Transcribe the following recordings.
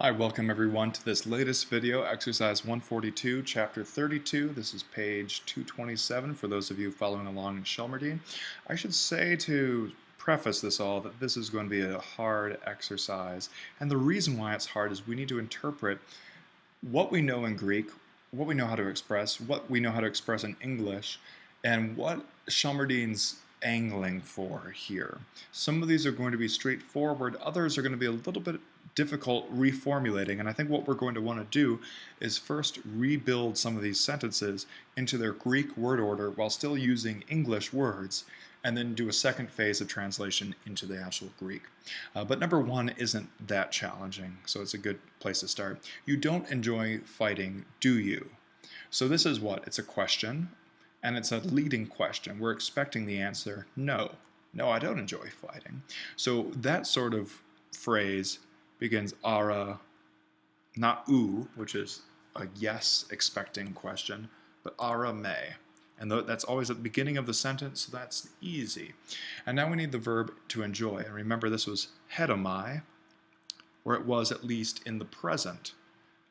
Hi, welcome everyone to this latest video, exercise 142, chapter 32. This is page 227 for those of you following along in Shelmerdine. I should say to preface this all that this is going to be a hard exercise, and the reason why it's hard is we need to interpret what we know in Greek, what we know how to express, what we know how to express in English, and what Shelmerdine's angling for here. Some of these are going to be straightforward, others are going to be a little bit difficult reformulating, and I think what we're going to want to do is first rebuild some of these sentences into their Greek word order while still using English words, and then do a second phase of translation into the actual Greek. But number one isn't that challenging, so it's a good place to start. You don't enjoy fighting, do you? So this is what? It's a question, and it's a leading question. We're expecting the answer, no. No, I don't enjoy fighting. So that sort of phrase begins ara, not u, which is a yes expecting question, but ara me. And that's always at the beginning of the sentence, so that's easy. And now we need the verb to enjoy. And remember, this was hedomai, or it was at least in the present.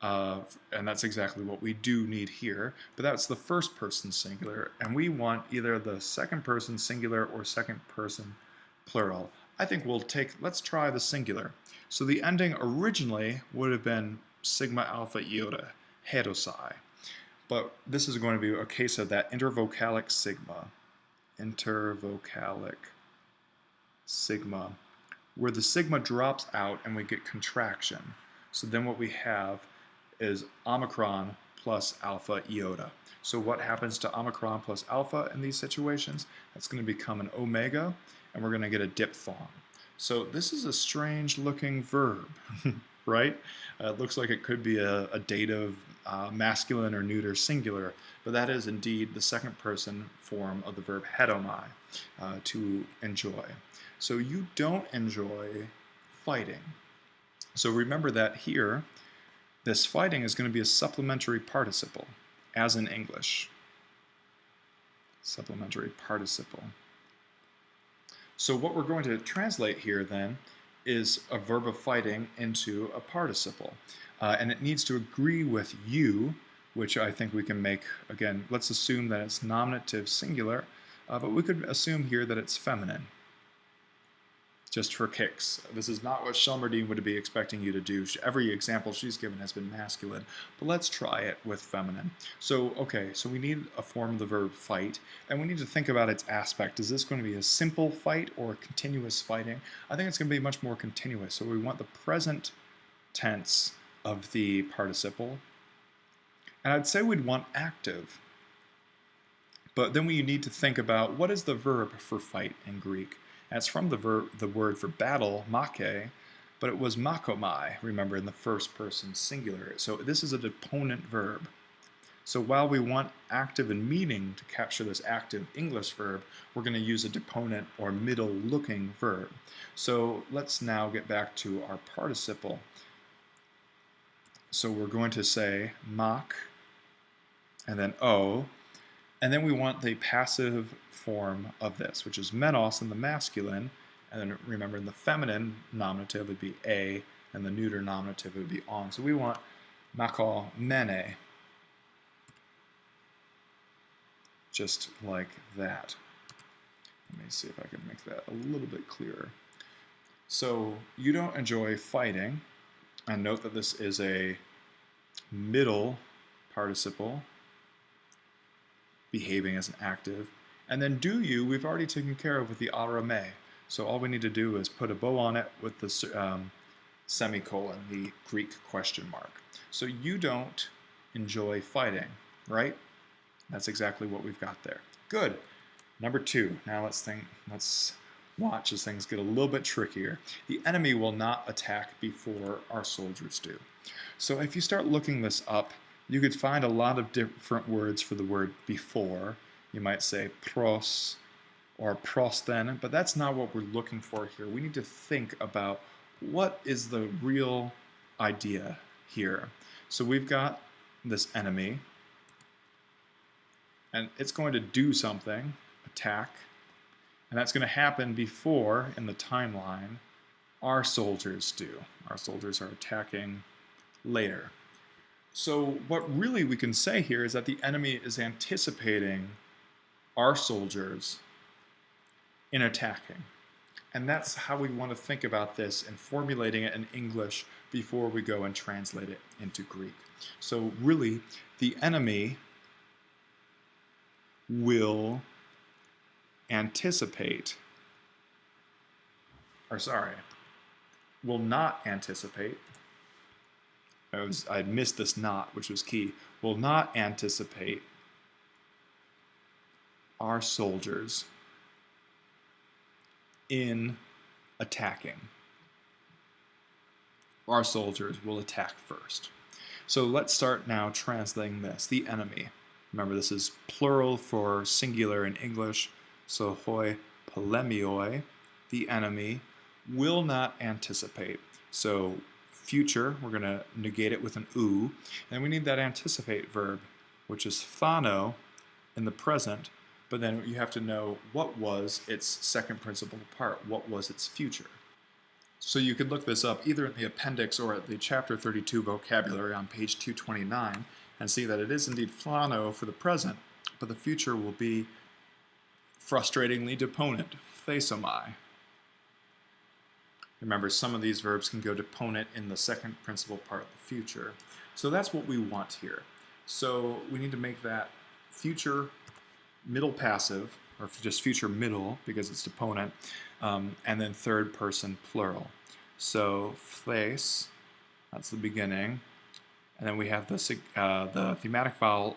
And that's exactly what we do need here. But that's the first person singular, and we want either the second person singular or second person plural. I think let's try the singular. So the ending originally would have been sigma alpha iota, hedosai. But this is going to be a case of that intervocalic sigma, where the sigma drops out and we get contraction. So then what we have is omicron plus alpha iota. So what happens to omicron plus alpha in these situations? That's going to become an omega, and we're going to get a diphthong. So this is a strange looking verb, right? It looks like it could be a dative masculine or neuter singular, but that is indeed the second person form of the verb hedomai, to enjoy. So you don't enjoy fighting. So remember that here, this fighting is going to be a supplementary participle, as in English. Supplementary participle. So what we're going to translate here then is a verb of fighting into a participle. And it needs to agree with you, which I think we can make, again, let's assume that it's nominative singular, but we could assume here that it's feminine, just for kicks. This is not what Shelmerdine would be expecting you to do. Every example she's given has been masculine, but let's try it with feminine. So, okay, so we need a form of the verb fight, and we need to think about its aspect. Is this going to be a simple fight or a continuous fighting? I think it's going to be much more continuous, so we want the present tense of the participle, and I'd say we'd want active. But then we need to think about what is the verb for fight in Greek. And it's from the word for battle, make, but it was makomai, remember, in the first person singular. So this is a deponent verb. So while we want active in meaning to capture this active English verb, we're going to use a deponent or middle-looking verb. So let's now get back to our participle. So we're going to say mak, and then o, and then we want the passive form of this, which is menos in the masculine, and then remember in the feminine nominative would be a, and the neuter nominative would be on. So we want mako mene, just like that. Let me see if I can make that a little bit clearer. So you don't enjoy fighting, and note that this is a middle participle, behaving as an active. And then do you, we've already taken care of with the ara me. So all we need to do is put a bow on it with the semicolon, the Greek question mark. So you don't enjoy fighting, right? That's exactly what we've got there. Good. Number two. Now let's watch as things get a little bit trickier. The enemy will not attack before our soldiers do. So if you start looking this up, you could find a lot of different words for the word before. You might say pros or prosden, but that's not what we're looking for here. We need to think about what is the real idea here. So we've got this enemy, and it's going to do something, attack, and that's going to happen before, in the timeline, our soldiers do. Our soldiers are attacking later. So what really we can say here is that the enemy is anticipating our soldiers in attacking. And that's how we want to think about this and formulating it in English before we go and translate it into Greek. So really, the enemy will anticipate, will not anticipate. I missed this not, which was key. Will not anticipate our soldiers in attacking. Our soldiers will attack first. So let's start now translating this. The enemy. Remember, this is plural for singular in English. So hoi polemioi, the enemy, will not anticipate. So future, we're going to negate it with an oo. And we need that anticipate verb, which is phano in the present. But then you have to know what was its second principal part. What was its future? So you could look this up either in the appendix or at the chapter 32 vocabulary on page 229 and see that it is indeed phano for the present, but the future will be frustratingly deponent, thesomai. Remember, some of these verbs can go deponent in the second principal part of the future. So that's what we want here. So we need to make that future middle passive, or just future middle because it's deponent, and then third person plural. So phles, that's the beginning, and then we have the thematic vowel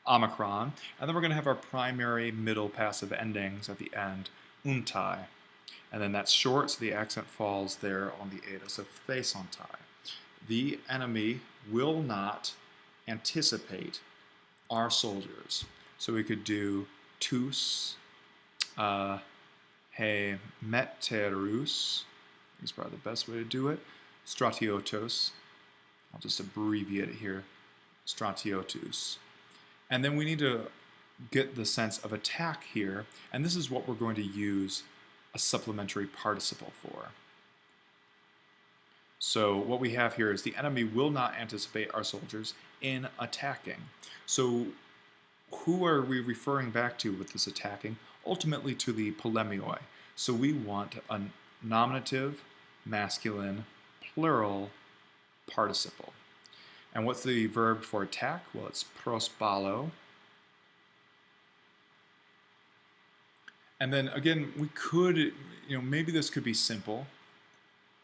omicron, and then we're going to have our primary middle passive endings at the end, untai, and then that's short, so the accent falls there on the eta, so phesontai. The enemy will not anticipate our soldiers. So we could do tous, he meterus, is probably the best way to do it, stratiotos, I'll just abbreviate it here, stratiotus. And then we need to get the sense of attack here, and this is what we're going to use a supplementary participle for. So what we have here is the enemy will not anticipate our soldiers in attacking. So who are we referring back to with this attacking? Ultimately to the polemioi. So we want a nominative, masculine, plural participle. And what's the verb for attack? Well, it's prosbalo. And then again, we could, maybe this could be simple,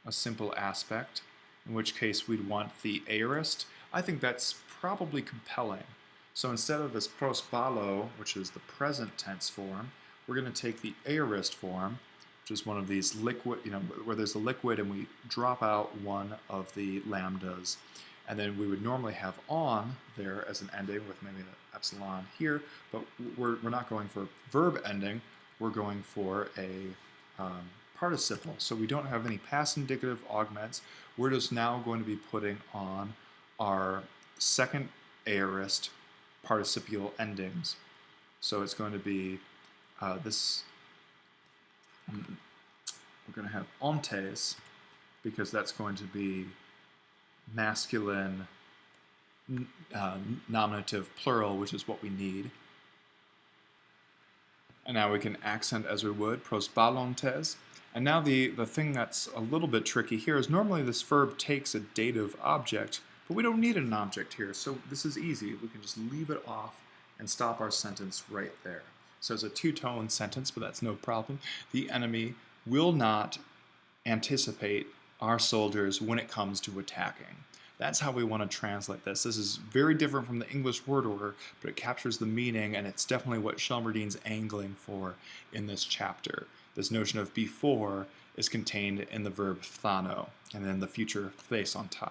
a simple aspect, in which case we'd want the aorist. I think that's probably compelling. So instead of this prosbalo, which is the present tense form, we're going to take the aorist form, which is one of these liquid, where there's a liquid and we drop out one of the lambdas. And then we would normally have on there as an ending with maybe the epsilon here, but we're not going for verb ending, we're going for a participle. So we don't have any past indicative augments. We're just now going to be putting on our second aorist participial endings. So it's going to be this, we're going to have ontes, because that's going to be masculine nominative plural, which is what we need. And now we can accent as we would, prosbalontes. And now the thing that's a little bit tricky here is normally this verb takes a dative object, but we don't need an object here, so this is easy. We can just leave it off and stop our sentence right there. So it's a two-tone sentence, but that's no problem. The enemy will not anticipate our soldiers when it comes to attacking. That's how we want to translate this. This is very different from the English word order, but it captures the meaning, and it's definitely what Shelmerdine's angling for in this chapter. This notion of before is contained in the verb phthano, and then the future thesontai.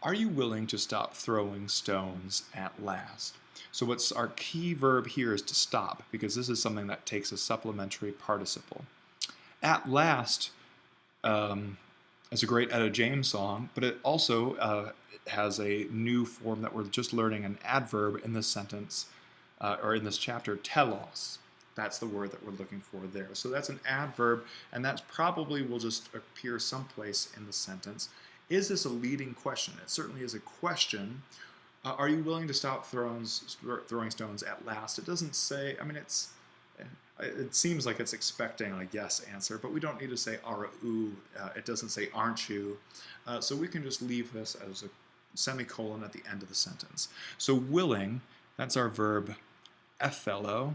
Are you willing to stop throwing stones at last? So what's our key verb here is to stop, because this is something that takes a supplementary participle. At last is a great Etta James song, but it also has a new form that we're just learning, an adverb in this sentence, or in this chapter, telos. That's the word that we're looking for there. So that's an adverb, and that probably will just appear someplace in the sentence. Is this a leading question? It certainly is a question. Are you willing to stop throwing stones at last? It doesn't say, I mean, it seems like it's expecting a yes answer, but we don't need to say are you. It doesn't say aren't you. So we can just leave this as a semicolon at the end of the sentence. So willing, that's our verb ethello.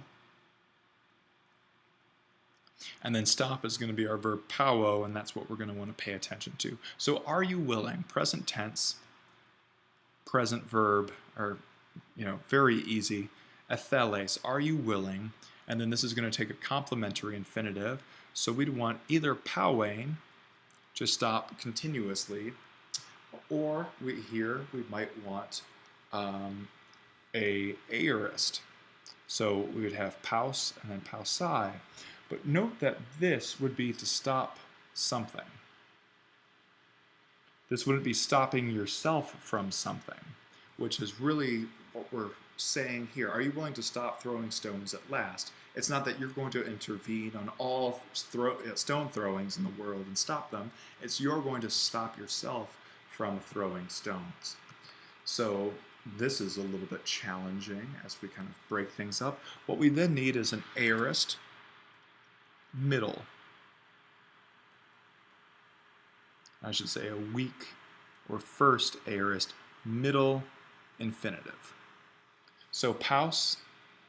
And then stop is going to be our verb pauo, and that's what we're going to want to pay attention to. So are you willing? Present tense, present verb, or very easy. Etheles, are you willing? And then this is going to take a complementary infinitive. So we'd want either pauein, to stop continuously, or we might want a aorist. So we would have paus and then pausai. But note that this would be to stop something. This wouldn't be stopping yourself from something, which is really what we're saying here. Are you willing to stop throwing stones at last? It's not that you're going to intervene on all stone throwings in the world and stop them. It's you're going to stop yourself from throwing stones. So this is a little bit challenging as we kind of break things up. What we then need is an aorist, middle. I should say a weak or first aorist, middle infinitive. So paus,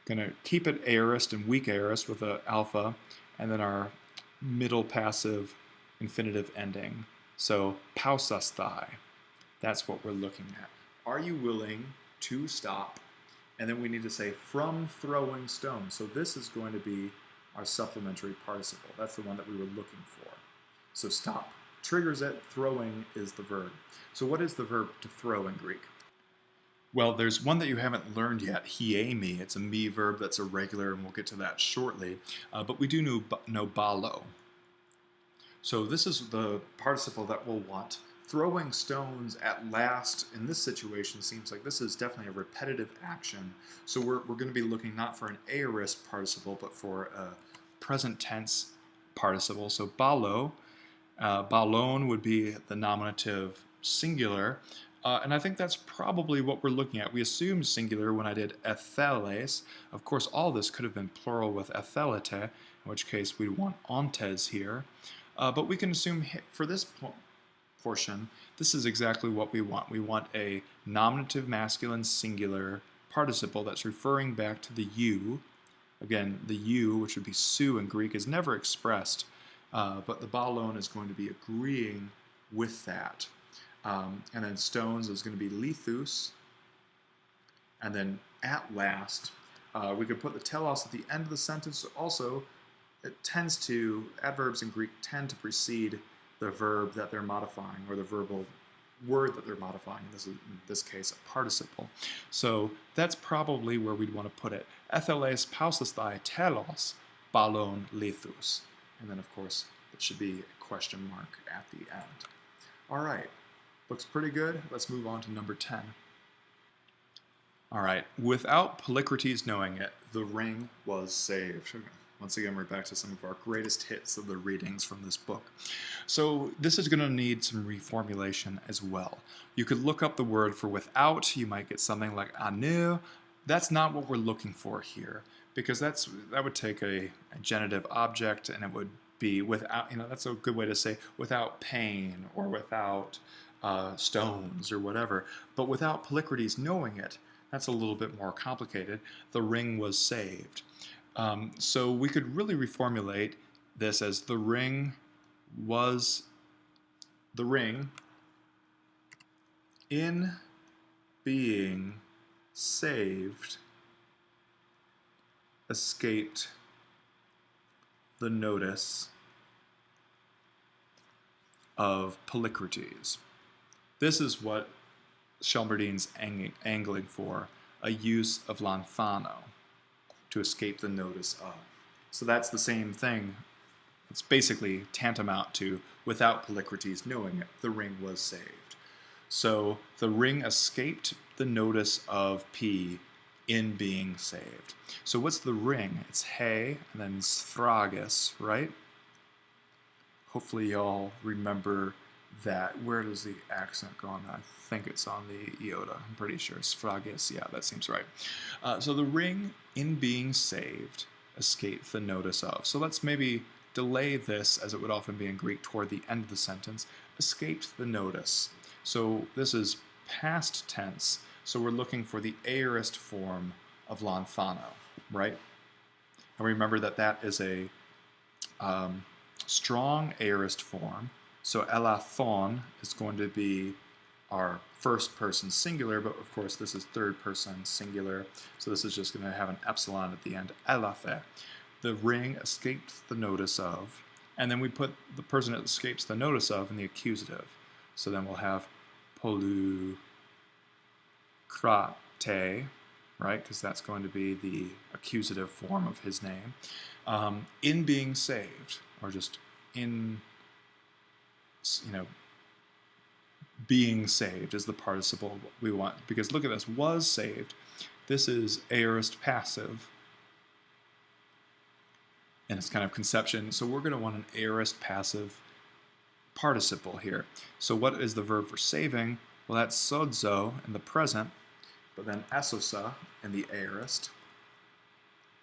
gonna keep it aorist and weak aorist with a alpha, and then our middle passive infinitive ending. So pausasthai, that's what we're looking at. Are you willing to stop? And then we need to say from throwing stones. So this is going to be our supplementary participle. That's the one that we were looking for. So stop triggers it, throwing is the verb. So what is the verb to throw in Greek? Well, there's one that you haven't learned yet, hiemi. It's a me verb that's irregular, and we'll get to that shortly. But we do know balo. So this is the participle that we'll want. Throwing stones at last in this situation seems like this is definitely a repetitive action. So we're going to be looking not for an aorist participle, but for a present tense participle. So balo, balon would be the nominative singular. And I think that's probably what we're looking at. We assumed singular when I did etheles. Of course, all this could have been plural with ethelete, in which case we'd want ontes here. But we can assume for this portion, this is exactly what we want. We want a nominative masculine singular participle that's referring back to the you. Again, the you, which would be su in Greek, is never expressed, but the balon is going to be agreeing with that. And then stones is going to be lithus. And then at last, we could put the telos at the end of the sentence. Also, adverbs in Greek tend to precede the verb that they're modifying, or the verbal word that they're modifying. This is, in this case, a participle. So that's probably where we'd want to put it. Etheles pausasthai telos balon lithus. And then, of course, it should be a question mark at the end. All right. Looks pretty good. Let's move on to number 10. All right. Without Polycrates knowing it, the ring was saved. Once again, we're back to some of our greatest hits of the readings from this book. So this is going to need some reformulation as well. You could look up the word for without. You might get something like anu. That's not what we're looking for here, because that would take a genitive object, and it would be without, that's a good way to say without pain or without stones or whatever. But without Polycrates knowing it, that's a little bit more complicated. The ring was saved. So we could really reformulate this as the ring in being saved escaped the notice of Polycrates. This is what Shelmerdine's angling for, a use of lanthano, to escape the notice of. So that's the same thing. It's basically tantamount to without Polycrates knowing it, the ring was saved. So the ring escaped the notice of P in being saved. So what's the ring? It's he and then sphragus, right? Hopefully y'all remember that. Where does the accent go on that? I think it's on the iota. I'm pretty sure. Sfragus. Yeah, that seems right. So the ring, in being saved, escaped the notice of. So let's maybe delay this, as it would often be in Greek, toward the end of the sentence. Escaped the notice. So this is past tense. So we're looking for the aorist form of lanthano, right? And remember that that is a strong aorist form. So elathon is going to be our first person singular, but of course this is third person singular, so this is just going to have an epsilon at the end. Elathe. The ring escaped the notice of, and then we put the person it escapes the notice of in the accusative. So then we'll have polukrate, right, because that's going to be the accusative form of his name. In being saved, or just in, being saved is the participle we want. Because look at this, was saved. This is aorist passive in its kind of conception. So we're going to want an aorist passive participle here. So what is the verb for saving? Well, that's sodzo in the present, but then esosa in the aorist,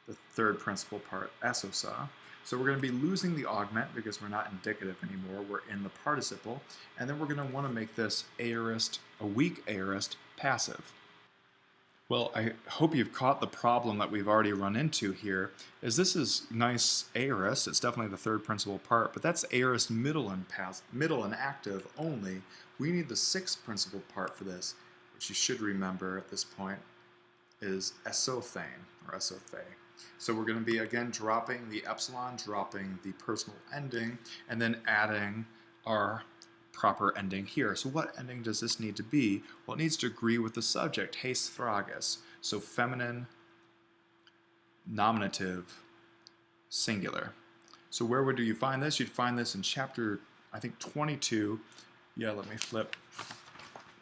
the third principal part, esosa. So we're going to be losing the augment because we're not indicative anymore. We're in the participle. And then we're going to want to make this aorist, a weak aorist, passive. Well, I hope you've caught the problem that we've already run into here, is this is nice aorist. It's definitely the third principal part, but that's aorist middle and active only. We need the sixth principal part for this, which you should remember at this point, is esothane, or esothe. So we're going to be, again, dropping the epsilon, dropping the personal ending, and then adding our proper ending here. So what ending does this need to be? Well, it needs to agree with the subject, heis phragus. So feminine, nominative, singular. So where would you find this? You'd find this in chapter, I think, 22. Yeah, let me flip.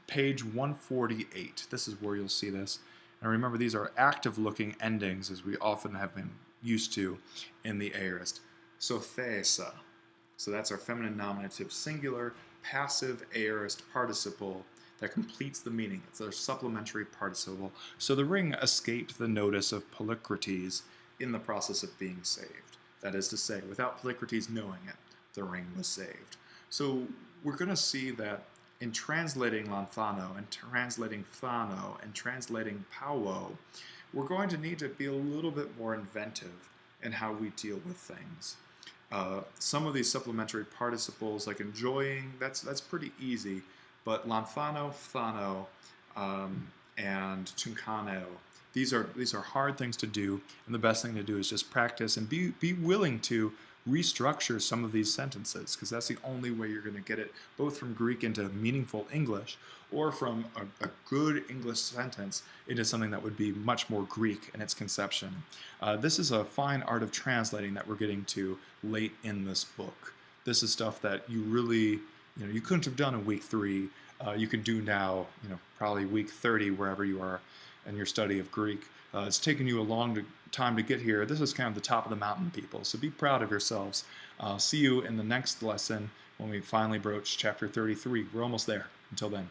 Page 148. This is where you'll see this. And remember, these are active-looking endings, as we often have been used to in the aorist. So theisa. So that's our feminine nominative singular, passive aorist participle that completes the meaning. It's our supplementary participle. So the ring escaped the notice of Polycrates in the process of being saved. That is to say, without Polycrates knowing it, the ring was saved. So we're going to see that in translating lanthano and translating phthano and translating pauo, we're going to need to be a little bit more inventive in how we deal with things. Some of these supplementary participles, like enjoying, that's pretty easy, but lanthano, phthano, and tunkano, these are hard things to do, and the best thing to do is just practice and be willing to restructure some of these sentences, because that's the only way you're going to get it both from Greek into meaningful English, or from a good English sentence into something that would be much more Greek in its conception. This is a fine art of translating that we're getting to late in this book. This is stuff that you really, you couldn't have done in week 3. You can do now, probably week 30, wherever you are in your study of Greek. It's taken you a long time to get here. This is kind of the top of the mountain, people, so be proud of yourselves. See you in the next lesson when we finally broach chapter 33. We're almost there. Until then.